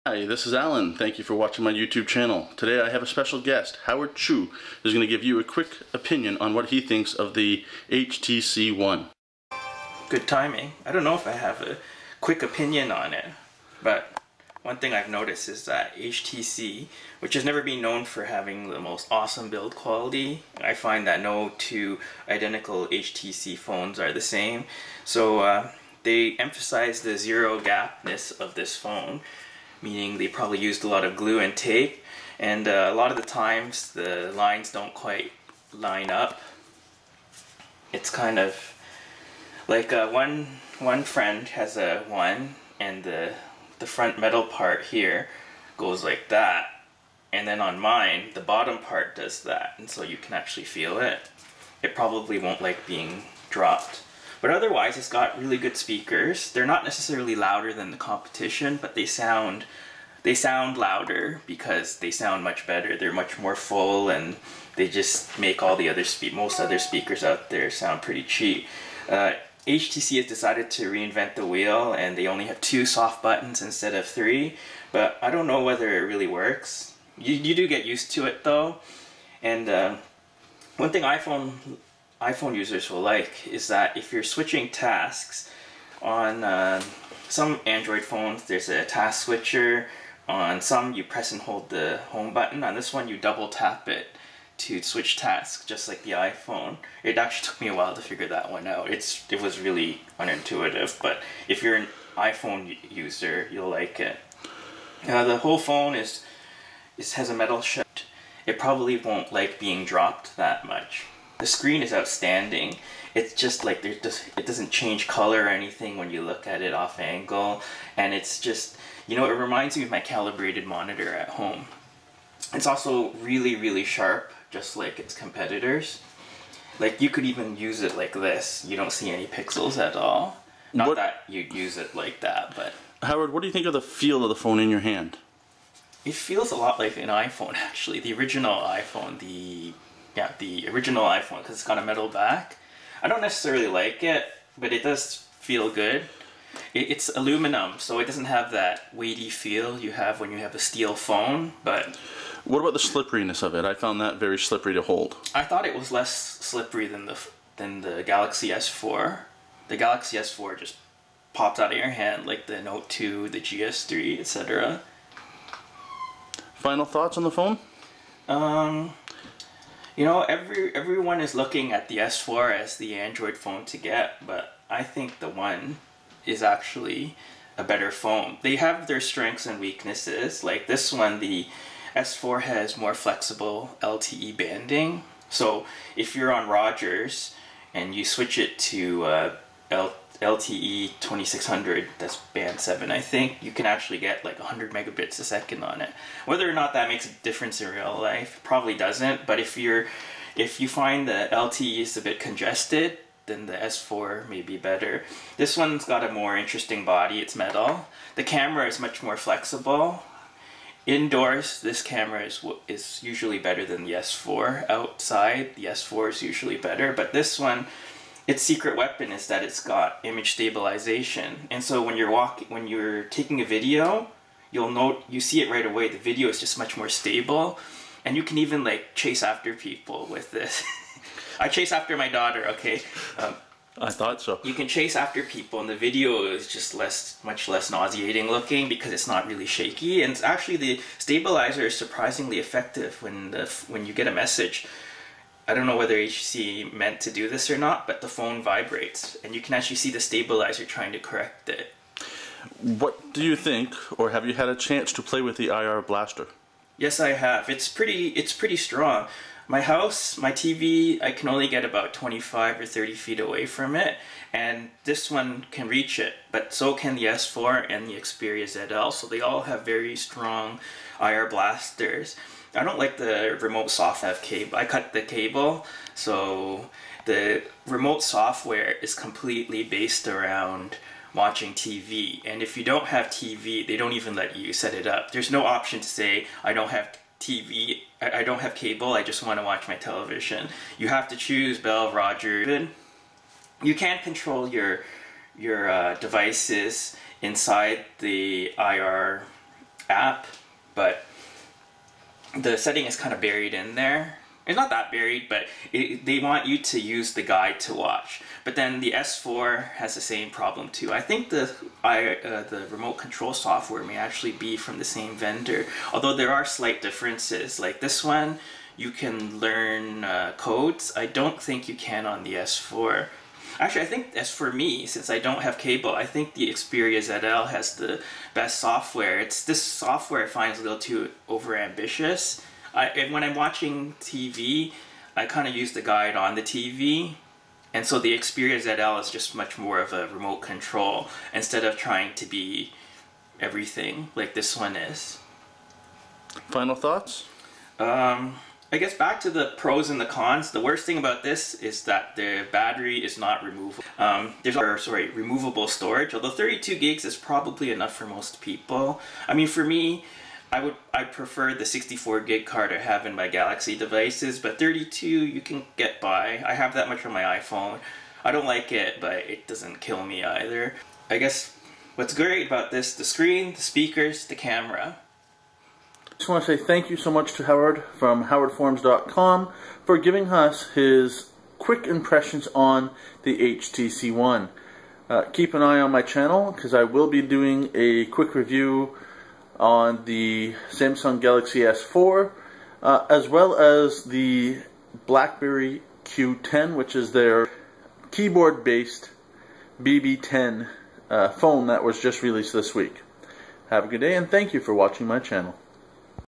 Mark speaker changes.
Speaker 1: Hi, this is Alan. Thank you for watching my YouTube channel. Today I have a special guest, Howard Chui, who's going to give you a quick opinion on what he thinks of the HTC One.
Speaker 2: Good timing. I don't know if I have a quick opinion on it, but one thing I've noticed is that HTC, which has never been known for having the most awesome build quality, I find that no two identical HTC phones are the same. So they emphasize the zero gapness of this phone, meaning they probably used a lot of glue and tape, and a lot of the times the lines don't quite line up. It's kind of like one friend has a one, and the front metal part here goes like that, and then on mine the bottom part does that, and so you can actually feel it. It probably won't like being dropped. But otherwise, it's got really good speakers. They're not necessarily louder than the competition, but they sound louder because they sound much better. They're much more full, and they just make all the other most other speakers out there sound pretty cheap. HTC has decided to reinvent the wheel, and they only have 2 soft buttons instead of 3. But I don't know whether it really works. You do get used to it though. And one thing iPhone users will like is that if you're switching tasks on some Android phones, there's a task switcher. On some, you press and hold the home button. On this one, you double tap it to switch tasks, just like the iPhone. It actually took me a while to figure that one out. It was really unintuitive, but if you're an iPhone user, you'll like it. The whole phone has a metal shell. It probably won't like being dropped that much. The screen is outstanding. It's just like it doesn't change color or anything when you look at it off angle, and it's just, you know, it reminds me of my calibrated monitor at home. It's also really, really sharp, just like its competitors. Like, you could even use it like this. You don't see any pixels at all. Not that you'd use it like that, but...
Speaker 1: Howard, what do you think of the feel of the phone in your hand?
Speaker 2: It feels a lot like an iPhone, actually. The original iPhone, the original iPhone, because it's got a metal back. I don't necessarily like it, but it does feel good. It's aluminum, so it doesn't have that weighty feel you have when you have a steel phone, but...
Speaker 1: What about the slipperiness of it? I found that very slippery to hold.
Speaker 2: I thought it was less slippery than the Galaxy S4. The Galaxy S4 just popped out of your hand like the Note 2, the GS3, etc.
Speaker 1: Final thoughts on the phone?
Speaker 2: You know, everyone is looking at the S4 as the Android phone to get, but I think the One is actually a better phone. They have their strengths and weaknesses. Like this one, the S4 has more flexible LTE banding. So if you're on Rogers and you switch it to LTE 2600, that's band 7, I think, you can actually get like 100 megabits a second on it. Whether or not that makes a difference in real life, probably doesn't, but if you find the LTE is a bit congested, then the S4 may be better. This one's got a more interesting body. It's metal. The camera is much more flexible. Indoors, this camera is usually better than the S4. Outside, the S4 is usually better, but this one, its secret weapon is that it's got image stabilization. And so when you're taking a video, you see it right away. The video is just much more stable, and you can even like chase after people with this. I chase after my daughter, okay?
Speaker 1: I thought so.
Speaker 2: You can chase after people, and the video is just much less nauseating looking because it's not really shaky. And actually, the stabilizer is surprisingly effective when you get a message. I don't know whether HTC meant to do this or not, but the phone vibrates, and you can actually see the stabilizer trying to correct it.
Speaker 1: What do you think, or have you had a chance to play with the IR blaster?
Speaker 2: Yes, I have. It's pretty strong. My house, my TV, I can only get about 25 or 30 feet away from it, and this one can reach it, but so can the S4 and the Xperia ZL, so they all have very strong IR blasters. I don't like the remote soft cable. I cut the cable, so the remote software is completely based around watching TV, and if you don't have TV, they don't even let you set it up. There's no option to say, I don't have TV, I don't have cable, I just want to watch my television. You have to choose Bell, Rogers. You can't control your devices inside the IR app, but the setting is kind of buried in there. It's not that buried, but they want you to use the guide to watch. But then the S4 has the same problem too. I think the remote control software may actually be from the same vendor, although there are slight differences. Like this one, you can learn codes. I don't think you can on the S4. Actually, I think as for me, since I don't have cable, I think the Xperia ZL has the best software. It's this software I find is a little too overambitious. And when I'm watching TV, I kind of use the guide on the TV. And so the Xperia ZL is just much more of a remote control instead of trying to be everything like this one is.
Speaker 1: Final thoughts?
Speaker 2: I guess back to the pros and the cons. The worst thing about this is that the battery is not removable. There's removable storage, although 32 gigs is probably enough for most people. I mean, for me, I prefer the 64 gig card I have in my Galaxy devices, but 32 you can get by. I have that much on my iPhone. I don't like it, but it doesn't kill me either. I guess what's great about this, the screen, the speakers, the camera.
Speaker 1: I just want to say thank you so much to Howard from howardforums.com for giving us his quick impressions on the HTC One. Keep an eye on my channel because I will be doing a quick review on the Samsung Galaxy S4 as well as the BlackBerry Q10, which is their keyboard-based BB10 phone that was just released this week. Have a good day and thank you for watching my channel.